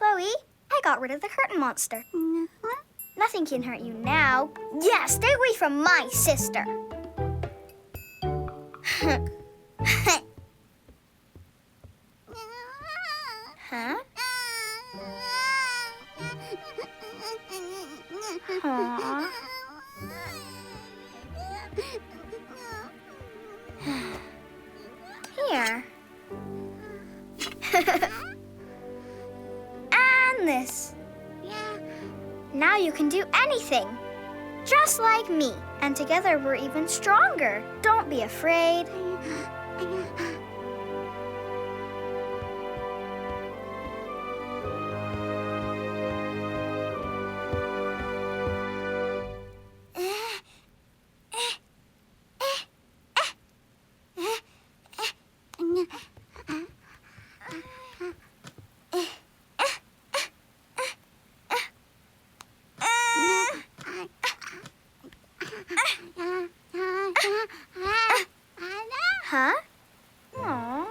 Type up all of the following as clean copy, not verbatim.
Chloe, I got rid of the curtain monster. Nothing can hurt you now. Yeah, stay away from my sister. Huh? Aww. Here. And this. Now you can do anything. Just like me. And together we're even stronger. Don't be afraid. Huh? Aww.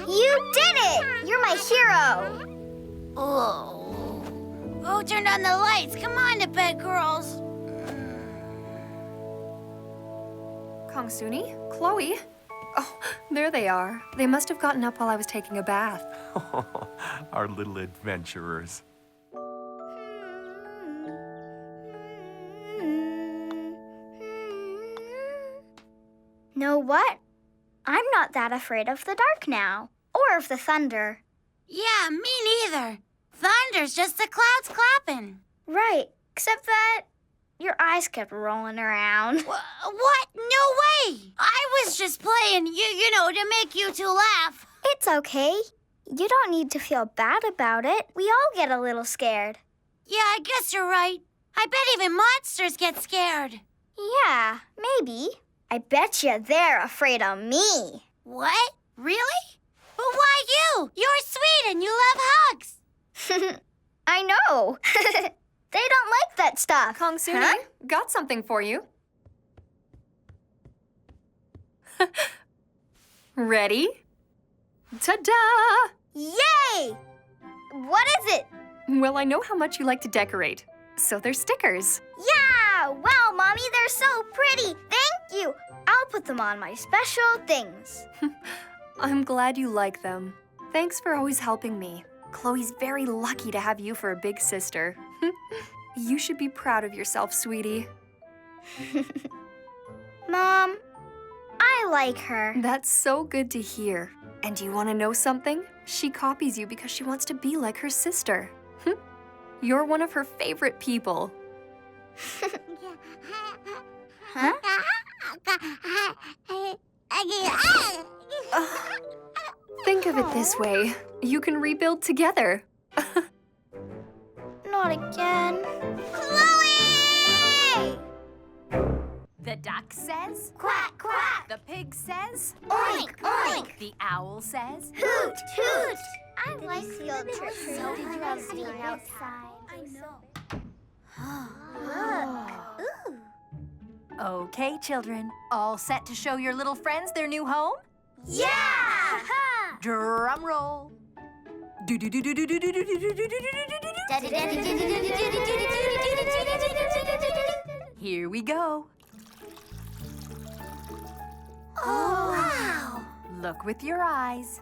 You did it! You're my hero! Oh. Who turned on the lights? Come on to bed, girls. Kongsuni? Chloe? Oh, there they are. They must have gotten up while I was taking a bath. Our little adventurers. Know what? I'm not that afraid of the dark now. Or of the thunder. Yeah, me neither. Thunder's just the clouds clapping. Right, except that your eyes kept rolling around. What? No way! I was just playing, you know, to make you two laugh. It's okay. You don't need to feel bad about it. We all get a little scared. Yeah, I guess you're right. I bet even monsters get scared. Yeah, maybe. I bet you they're afraid of me. What? Really? But why you? You're sweet and you love hugs. I know. They don't like that stuff. Kongsuni, Huh? got something for you. Ready? Ta-da! Yay! What is it? Well, I know how much you like to decorate, so they're stickers. Yeah! Wow, Mommy, they're so pretty. Thank you. I'll put them on my special things. I'm glad you like them. Thanks for always helping me. Chloe's very lucky to have you for a big sister. You should be proud of yourself, sweetie. Mom, I like her. That's so good to hear. And do you want to know something? She copies you because she wants to be like her sister. You're one of her favorite people. Huh? Think of it this way. You can rebuild together. Not again. Chloe! The duck says, Quack, quack. the pig says, Oink, oink. the owl says. Hoot, hoot. I like field trips. So love being outside. I know. Look. Okay, children, all set to show your little friends their new home? Yeah! Drum roll. Here we go. Oh, wow. Look with your eyes.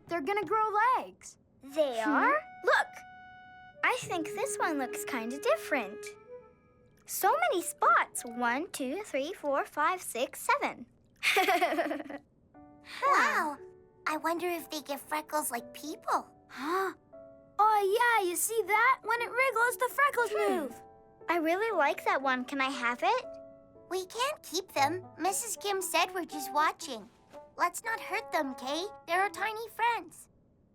They're gonna grow legs. They are? Look. I think this one looks kind of different. So many spots. 1, 2, 3, 4, 5, 6, 7. Wow. I wonder if they get freckles like people. Huh? Oh, yeah, you see that? When it wriggles, the freckles move. I really like that one. Can I have it? We can't keep them. Mrs. Kim said we're just watching. Let's not hurt them, Kay. They're our tiny friends.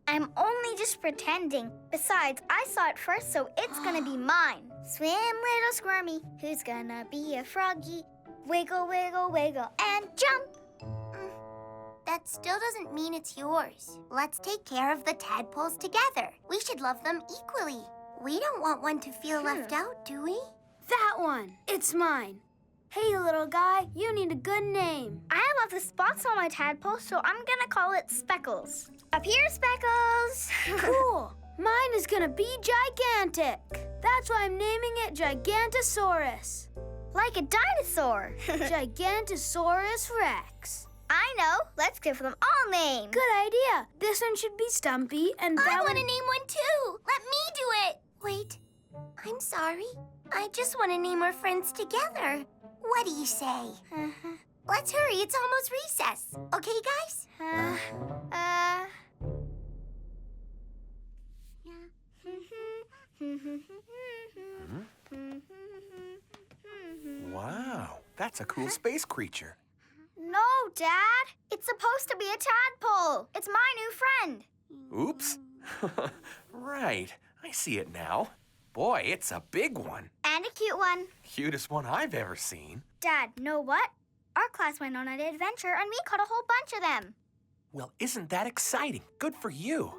I'm only just pretending. Besides, I saw it first, so it's gonna be mine. Swim, little squirmy, who's gonna be a froggy? Wiggle, wiggle, wiggle, and jump. That still doesn't mean it's yours. Let's take care of the tadpoles together. We should love them equally. We don't want one to feel left out, do we? That one. It's mine. Hey, little guy, you need a good name. I love the spots on my tadpole, so I'm gonna call it Speckles. Up here, Speckles. Cool. Mine is gonna be gigantic. That's why I'm naming it Gigantosaurus. Like a dinosaur. Gigantosaurus Rex. I know. Let's give them all names. Good idea. This one should be Stumpy, and I that want one... to name one too. Let me do it. Wait, I'm sorry. I just want to name our friends together. What do you say? Let's hurry. It's almost recess. Okay, guys? Wow, that's a cool space creature. No, Dad. It's supposed to be a tadpole. It's my new friend. Oops. Right, I see it now. Boy, it's a big one. And a cute one. Cutest one I've ever seen. Dad, know what? Our class went on an adventure and we caught a whole bunch of them. Well, isn't that exciting? Good for you.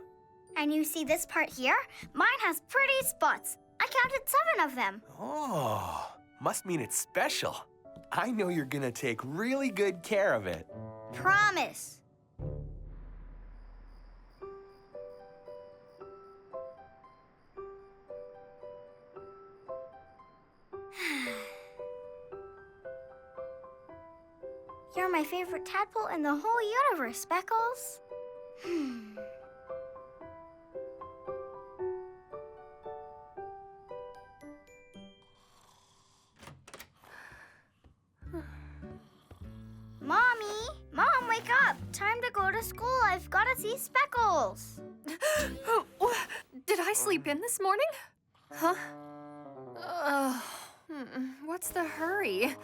And you see this part here? Mine has pretty spots. I counted 7 of them. Oh, must mean it's special. I know you're gonna take really good care of it. Promise. You're my favorite tadpole in the whole universe, Speckles. Mommy! Mom, wake up! Time to go to school. I've got to see Speckles. Did I sleep in this morning? Huh? What's the hurry?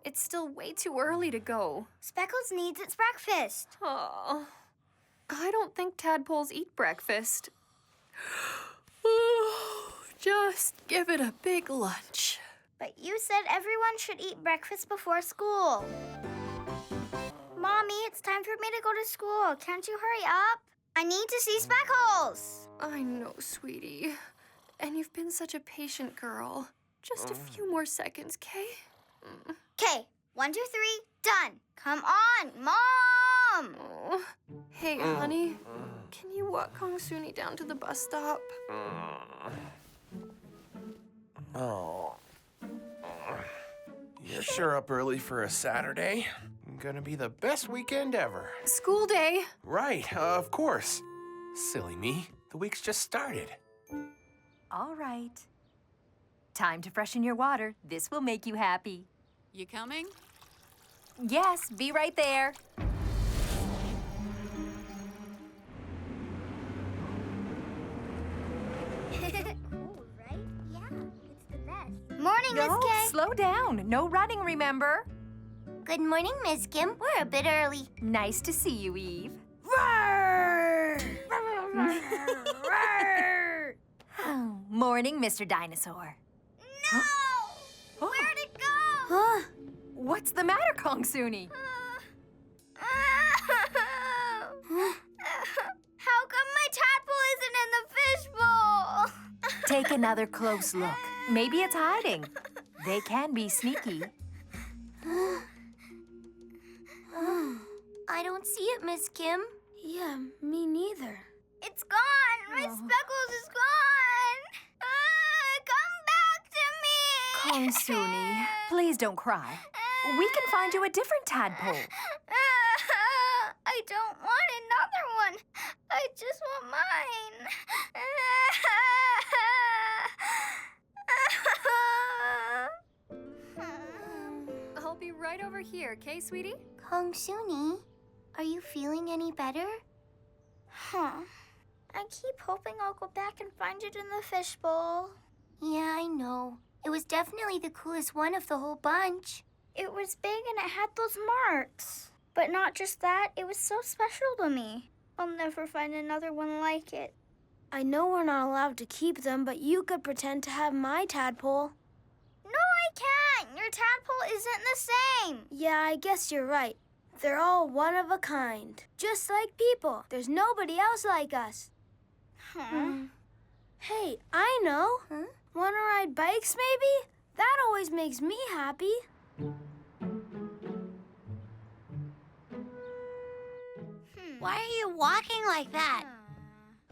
It's still way too early to go. Speckles needs its breakfast. Oh, I don't think tadpoles eat breakfast. Just give it a big lunch. But you said everyone should eat breakfast before school. Mommy, it's time for me to go to school. Can't you hurry up? I need to see Speckles. I know, sweetie. And you've been such a patient girl. Just a few more seconds, Kay? Okay, 1, 2, 3, done. Come on, Mom! Oh. Hey, honey, can you walk Kongsuni down to the bus stop? Oh. You're sure up early for a Saturday? Gonna be the best weekend ever. School day. Right, of course. Silly me. The week's just started. All right. Time to freshen your water. This will make you happy. You coming? Yes, be right there. Cool, right? Yeah, it's the best. Morning, Miss No, Kay. slow down. No running, remember? Good morning, Miss Kim. We're a bit early. Nice to see you, Eve. Morning, Mr. Dinosaur. No! Oh. Where'd it go? Huh? What's the matter, Kongsuni? How come my tadpole isn't in the fishbowl? Take another close look. Maybe it's hiding. They can be sneaky. I don't see it, Miss Kim. Yeah, me neither. It's gone. My Speckles is gone. Come back to me. Kongsuni, please don't cry. We can find you a different tadpole. I don't want another one. I just want mine. I'll be right over here, okay, sweetie? Kongsuni, are you feeling any better? Huh. I keep hoping I'll go back and find it in the fishbowl. Yeah, I know. It was definitely the coolest one of the whole bunch. It was big and it had those marks. But not just that, it was so special to me. I'll never find another one like it. I know we're not allowed to keep them, but you could pretend to have my tadpole. No, I can't. Your tadpole isn't the same. Yeah, I guess you're right. They're all one of a kind. Just like people. There's nobody else like us. Hey, I know. Wanna ride bikes, maybe? That always makes me happy. Why are you walking like that?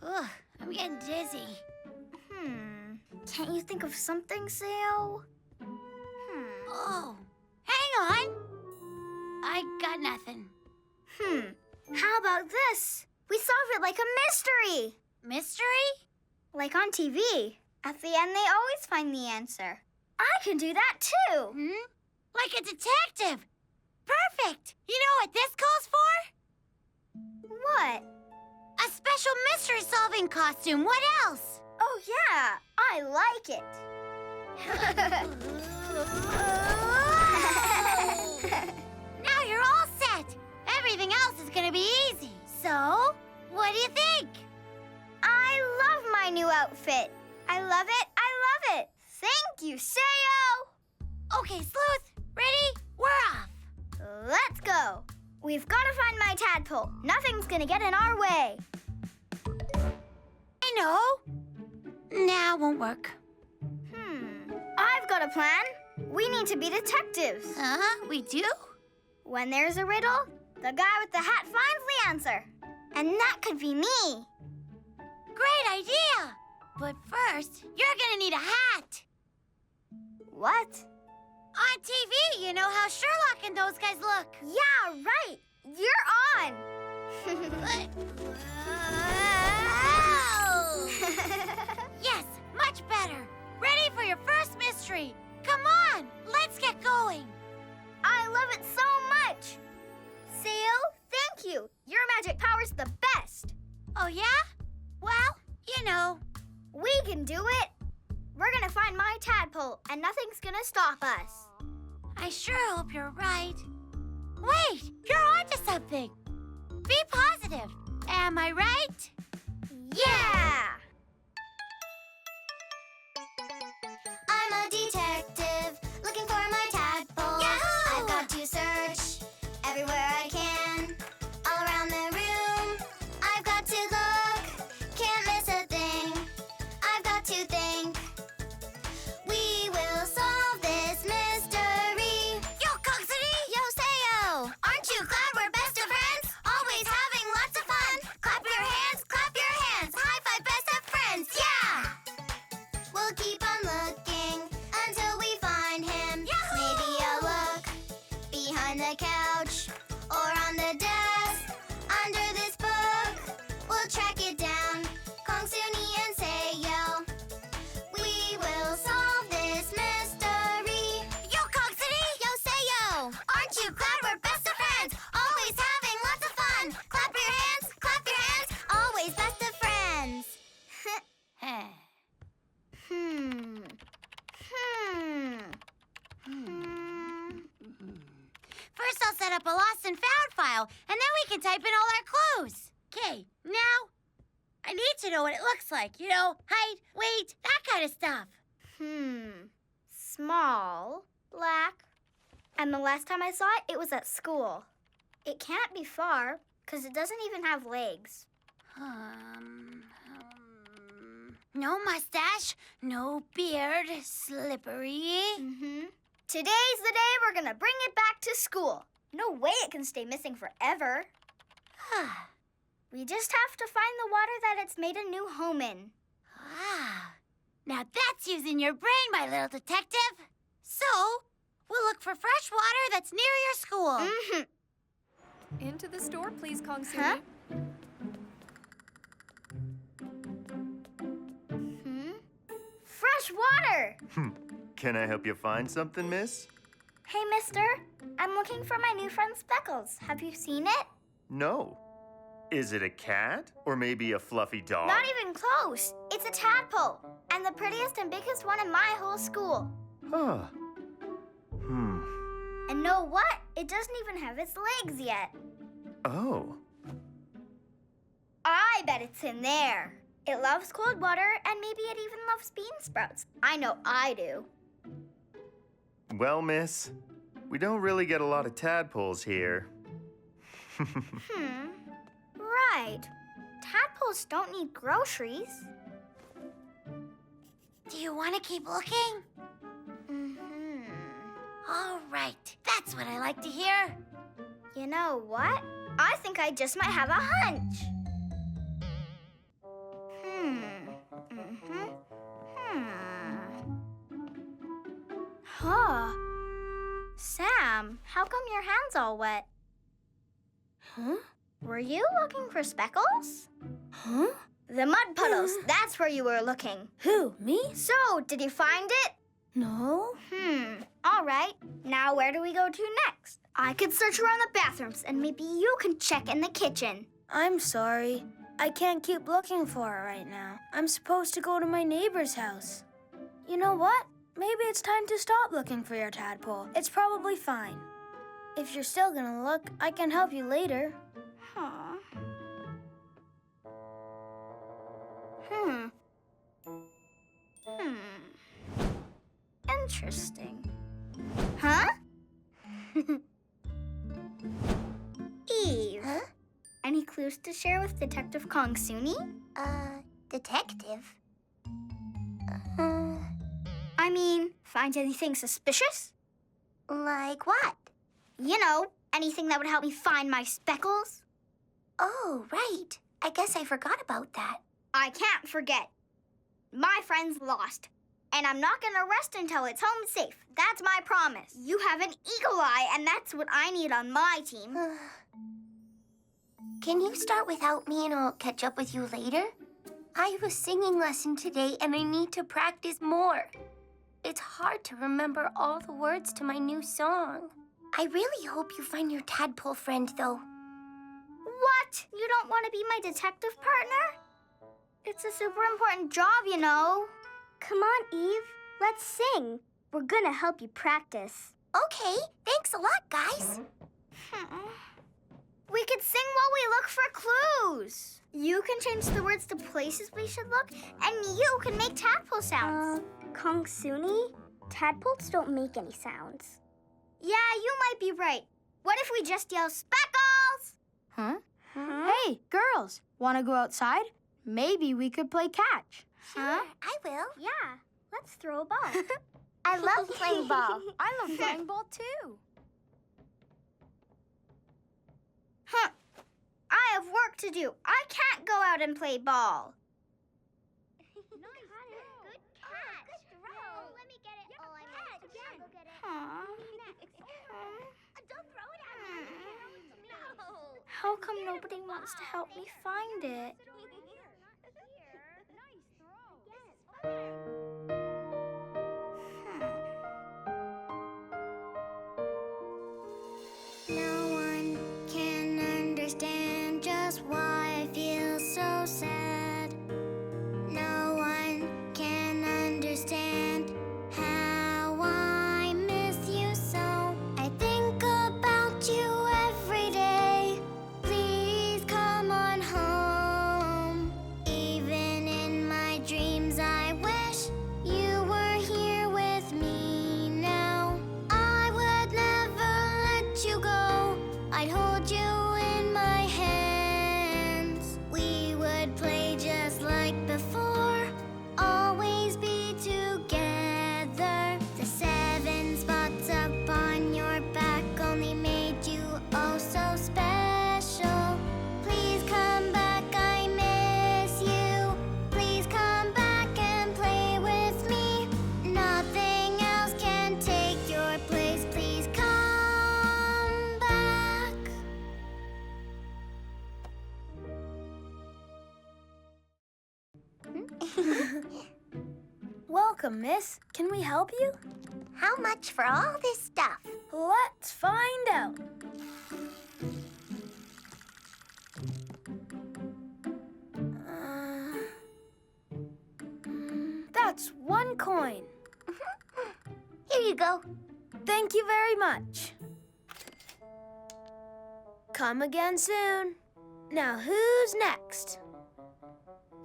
Ugh, I'm getting dizzy. Can't you think of something, Sao? Oh, hang on. I got nothing. How about this? We solve it like a mystery. Mystery? Like on TV. At the end, they always find the answer. I can do that too. Like a detective. Perfect. You know what this calls for? What? A special mystery-solving costume. What else? Oh, yeah. I like it. Now you're all set. Everything else is gonna be easy. So, what do you think? I love my new outfit. I love it. I love it. Thank you, Sao. Okay, Sleuth, ready? We're off. Let's go. We've got to find my tadpole. Nothing's gonna get in our way. I know. Now won't work. I've got a plan. We need to be detectives. We do? When there's a riddle, the guy with the hat finds the answer. And that could be me. Great idea. But first, you're gonna need a hat. What? On TV, you know how Sherlock and those guys look. Yeah, right. You're on. Yes, much better. Ready for your first mystery. Come on, let's get going. I love it so much. Sao, thank you. Your magic power's the best. Oh, yeah? Well, you know. We can do it. We're gonna find my tadpole, and nothing's gonna stop us. I sure hope you're right. Wait, you're onto something. Be positive. Am I right? Yeah! I'm a detective looking for my tadpole. Yahoo! I've got to search everywhere I can. All around the room, I've got to look. Can't miss a thing. I've got to think. We will solve this mystery. Yo, Kongsuni! Yo, Sao! Aren't you glad we're best of friends? Always having lots of fun. Clap your hands, clap your hands. High five, best of friends, yeah! We'll keep on looking until we find him. Yahoo! Maybe I'll look behind the couch or on the desk. Under this book, we'll track it down. Kongsuni and Sao. We will solve this mystery. Yo, Kongsuni! Yo, Sao! Aren't you glad we're best of friends? Always having lots of fun. Clap your hands, always best of friends. First, I'll set up a lost and found file, and then we can type in all our clues. Okay, now, I need to know what it looks like. You know, height, weight, that kind of stuff. Small, black. And the last time I saw it, it was at school. It can't be far, because it doesn't even have legs. No mustache, no beard, slippery. Today's the day we're gonna bring it back to school. No way it can stay missing forever. We just have to find the water that it's made a new home in. Now that's using your brain, my little detective. So, we'll look for fresh water that's near your school. Into the store, please, Kongsuni. Huh? Fresh water! Can I help you find something, miss? Hey, mister. I'm looking for my new friend Speckles. Have you seen it? No. Is it a cat? Or maybe a fluffy dog? Not even close. It's a tadpole. And the prettiest and biggest one in my whole school. Huh. And know what? It doesn't even have its legs yet. Oh. I bet it's in there. It loves cold water, and maybe it even loves bean sprouts. I know I do. Well, miss, we don't really get a lot of tadpoles here. Right. Tadpoles don't need groceries. Do you want to keep looking? All right. That's what I like to hear. You know what? I think I just might have a hunch. Huh. Sam, how come your hand's all wet? Huh? Were you looking for speckles? Huh? The mud puddles, that's where you were looking. Who, me? So, did you find it? No. All right. Now where do we go to next? I could search around the bathrooms, and maybe you can check in the kitchen. I'm sorry. I can't keep looking for it right now. I'm supposed to go to my neighbor's house. You know what? Maybe it's time to stop looking for your tadpole. It's probably fine. If you're still gonna look, I can help you later. Huh. Interesting. Huh? Eve. Huh? Any clues to share with Detective Kongsuni? Detective? I mean, find anything suspicious? Like what? You know, anything that would help me find my speckles? Oh, right. I guess I forgot about that. I can't forget. My friend's lost. And I'm not gonna rest until it's home safe. That's my promise. You have an eagle eye, and that's what I need on my team. Can you start without me and I'll catch up with you later? I have a singing lesson today and I need to practice more. It's hard to remember all the words to my new song. I really hope you find your tadpole friend, though. What? You don't want to be my detective partner? It's a super important job, you know. Come on, Eve. Let's sing. We're gonna help you practice. Okay, thanks a lot, guys. We could sing while we look for clues. You can change the words to places we should look, and you can make tadpole sounds. Kongsuni? Tadpoles don't make any sounds. Yeah, you might be right. What if we just yell speckles? Huh? Hey, girls, want to go outside? Maybe we could play catch. Sure, I will. Yeah, let's throw a ball. I love playing ball. I love playing ball too. I have work to do. I can't go out and play ball. Good throw. Let me get it. Oh, I missed it. Go get it. Don't throw it at me. Throw it to me. No. How come nobody wants to help me find it? No one can understand just why I feel so sad. No one can understand how I miss you so. I think about you every day. Please come on home. Even in my dreams, I wish you were here with me now. I would never let you go. I'd hold you in my hands. We would play just like before. Always be together. The 7 spots up on your back only made you oh so special. Please come back, I miss you. Please come back and play with me. Nothing else can take your place. Please come back. Welcome, miss. Can we help you? How much for all this stuff? Let's find out. That's 1 coin. Here you go. Thank you very much. Come again soon. Now, who's next?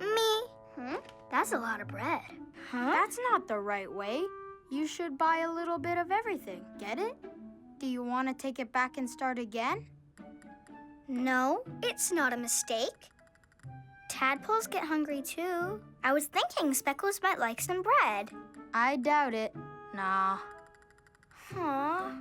Me. That's a lot of bread. That's not the right way. You should buy a little bit of everything. Get it? Do you want to take it back and start again? No, it's not a mistake. Tadpoles get hungry too. I was thinking Speckles might like some bread. I doubt it. Nah. Huh?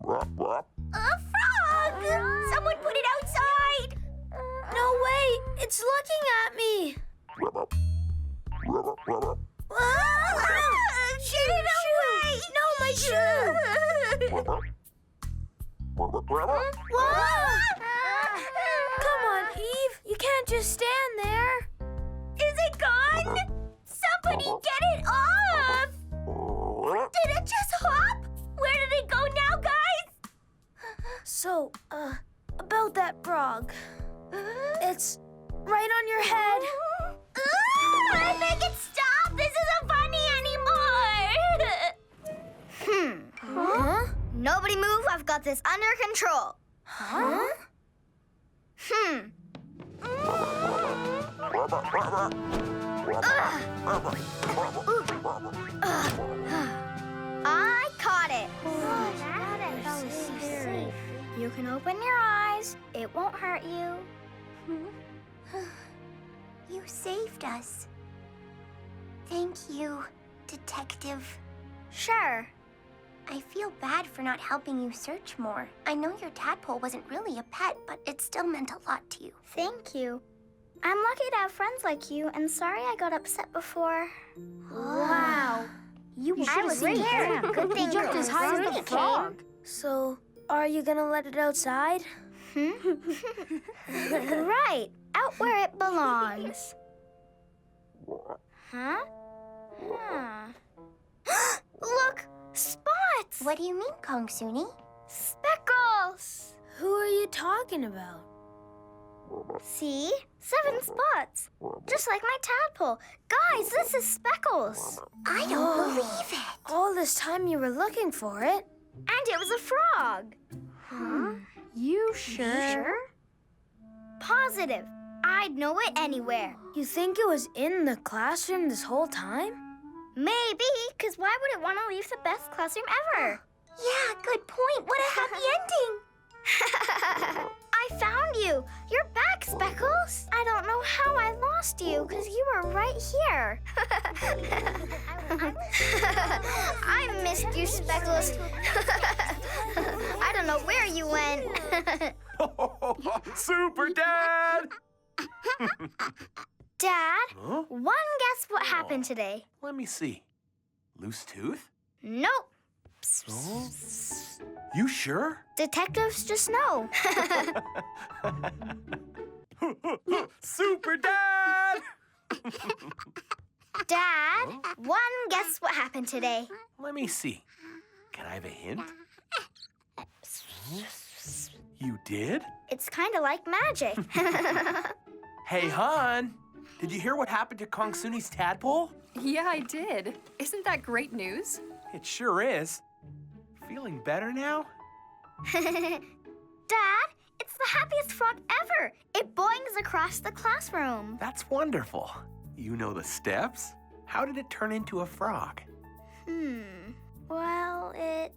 A frog! Someone put it outside! No way! It's looking at me! Get it away! No, my shoe! Come on, Eve. You can't just stand there. Is it gone? Somebody get it off! Did it just hop? Where did it go now, guys? So, about that frog. It's right on your head. Make it stop! This isn't funny anymore! Huh? Nobody move. I've got this under control. Huh? I caught it. That was so safe. You can open your eyes. It won't hurt you. You saved us. Thank you, Detective. Sure. I feel bad for not helping you search more. I know your tadpole wasn't really a pet, but it still meant a lot to you. Thank you. I'm lucky to have friends like you, and sorry I got upset before. Wow. I was scared. Good thing jumped as high as the Kongsuni frog. So, are you gonna let it outside? came. Right, out where it belongs. Huh? Look, spots! What do you mean, Kongsuni? Speckles! Who are you talking about? See? 7 spots. Just like my tadpole. Guys, this is Speckles. I don't believe it. All this time you were looking for it. And it was a frog. You sure? Positive. I'd know it anywhere. You think it was in the classroom this whole time? Maybe, because why would it want to leave the best classroom ever? Yeah, good point. What a happy ending. I found you. You're back, Speckles. I don't know how I lost you, because you were right here. I missed you, Speckles. I don't know where you went. Super Dad! Dad, Huh? one guess what happened today? Let me see. Loose tooth? Nope. Oh. You sure? Detectives just know. Super Dad! Dad, one guess what happened today? Let me see. Can I have a hint? You did? It's kind of like magic. Hey, hon. Did you hear what happened to Kongsuni's tadpole? Yeah, I did. Isn't that great news? It sure is. Feeling better now? Dad, it's the happiest frog ever. It boings across the classroom. That's wonderful. You know the steps? How did it turn into a frog? Well, it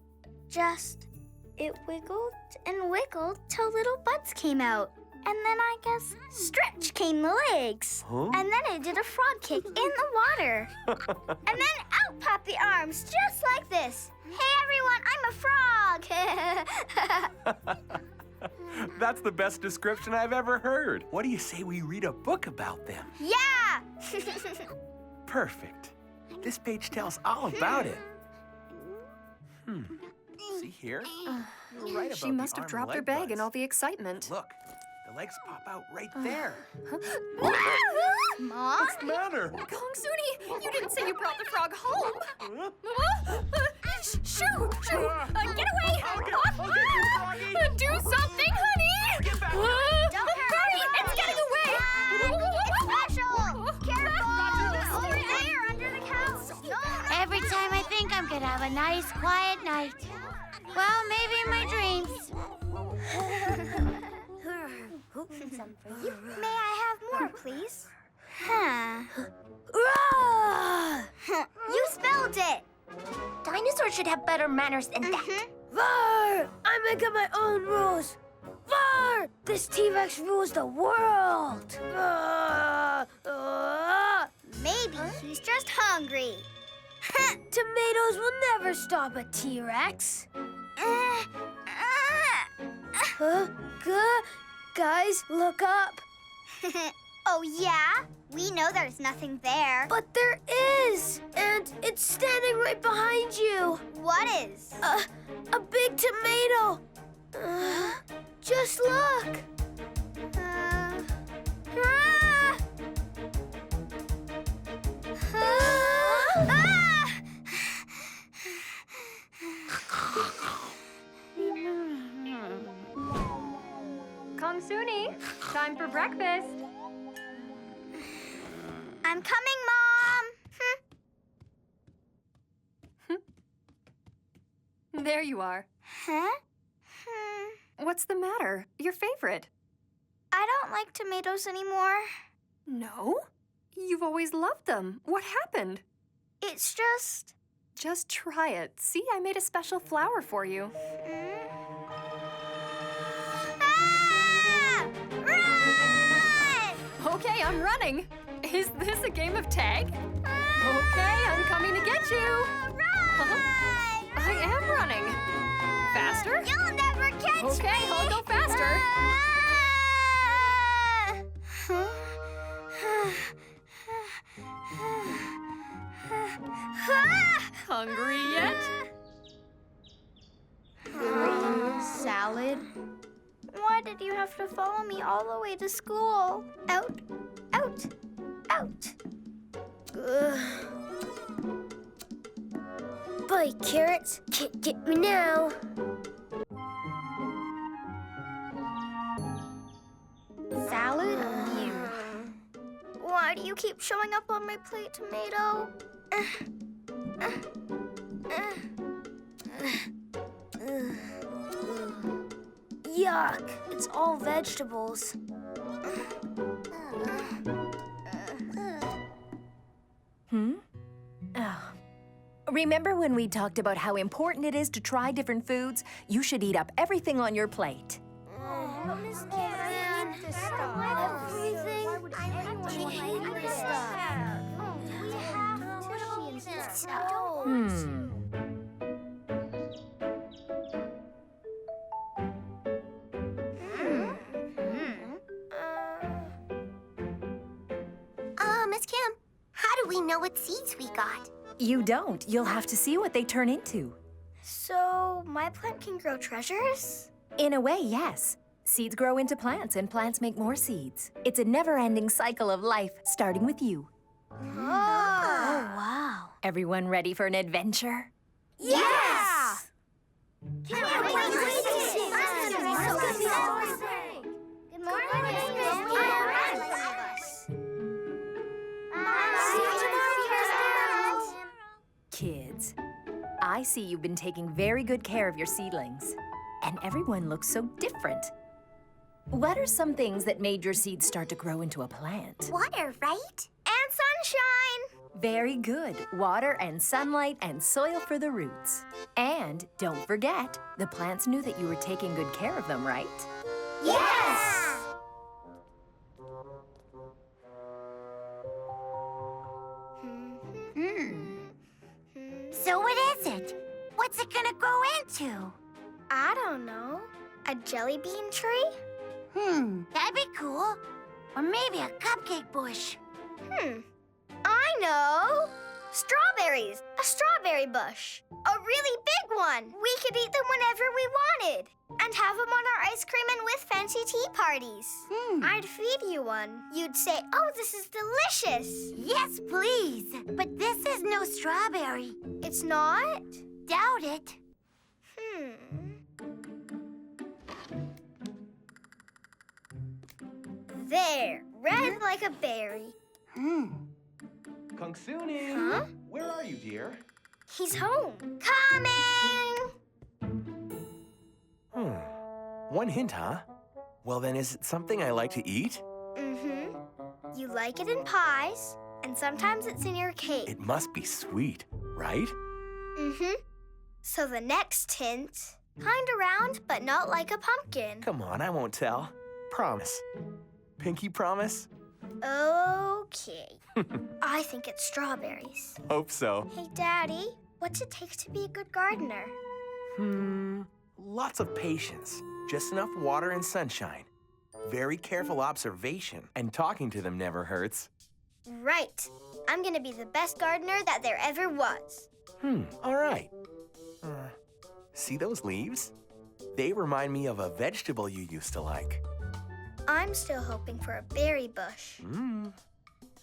wiggled and wiggled till little buds came out. And then I guess stretch came the legs. Huh? And then it did a frog kick in the water. And then out popped the arms, just like this. Hey, everyone, I'm a frog. That's the best description I've ever heard. What do you say we read a book about them? Yeah! Perfect. This page tells all about it. See here? You were right about She must the have arm and dropped her leg bag in buds. all the excitement. Look, the legs pop out right there. Mom? What's the matter? Kongsuni, you didn't say you brought the frog home. Huh? Shoo! Get away! I'll get you, Froggy. Do something, honey! Get back. Don't hurt a nice, quiet night. Well, maybe in my dreams. May I have more, please? Huh. You spelled it. Dinosaurs should have better manners than that. Var! I make up my own rules. Var! This T-Rex rules the world. Maybe he's just hungry. Tomatoes will never stop a T-Rex. Guys, look up. Oh, yeah? We know there's nothing there. But there is! And it's standing right behind you. What is? A big tomato. Just look. Kongsuni, time for breakfast. I'm coming, Mom. There you are. Huh? What's the matter? Your favorite. I don't like tomatoes anymore. No? You've always loved them. What happened? It's just... Just try it. See, I made a special flour for you. Ah! Run! Okay, I'm running. Is this a game of tag? Okay, I'm coming to get you. Run! I am running. Faster? You'll never catch me! Okay, I'll go faster. Hungry yet? Salad. Why did you have to follow me all the way to school? Out, out, out. Bye, carrots. Can't get me now. Salad? Why do you keep showing up on my plate, tomato? Yuck. It's all vegetables. Remember when we talked about how important it is to try different foods? You should eat up everything on your plate. Miss Karen, everything. Miss Kim, how do we know what seeds we got? You don't. You'll have to see what they turn into. So, my plant can grow treasures? In a way, yes. Seeds grow into plants, and plants make more seeds. It's a never-ending cycle of life, starting with you. Oh, Wow. Everyone ready for an adventure? Yes! Can't wait to see it. Good morning, Kids, I see you've been taking very good care of your seedlings. And everyone looks so different. What are some things that made your seeds start to grow into a plant? Water, right? And sunshine. Very good. Water and sunlight and soil for the roots. And don't forget, the plants knew that you were taking good care of them, right? Yes! So what is it? What's it gonna grow into? I don't know. A jelly bean tree? That'd be cool. Or maybe a cupcake bush. I know. Strawberries. A strawberry bush. A really big one. We could eat them whenever we wanted. And have them on our ice cream and with fancy tea parties. I'd feed you one. You'd say, oh, this is delicious. Yes, please. But this is no strawberry. It's not? Doubt it. There. Red like a berry. Kongsuni! Huh? Where are you, dear? He's home. Coming! One hint, huh? Well, then is it something I like to eat? Mm-hmm. You like it in pies, and sometimes it's in your cake. It must be sweet, right? Mm-hmm. So the next hint, kinda round, but not like a pumpkin. Come on, I won't tell. Promise. Pinky promise? Okay. I think it's strawberries. Hope so. Hey, Daddy, what's it take to be a good gardener? Lots of patience. Just enough water and sunshine. Very careful observation, and talking to them never hurts. Right. I'm gonna be the best gardener that there ever was. All right. See those leaves? They remind me of a vegetable you used to like. I'm still hoping for a berry bush.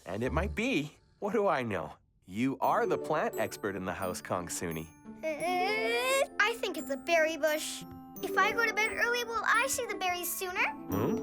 And it might be. What do I know? You are the plant expert in the house, Kongsuni. I think it's a berry bush. If I go to bed early, will I see the berries sooner? Hmm?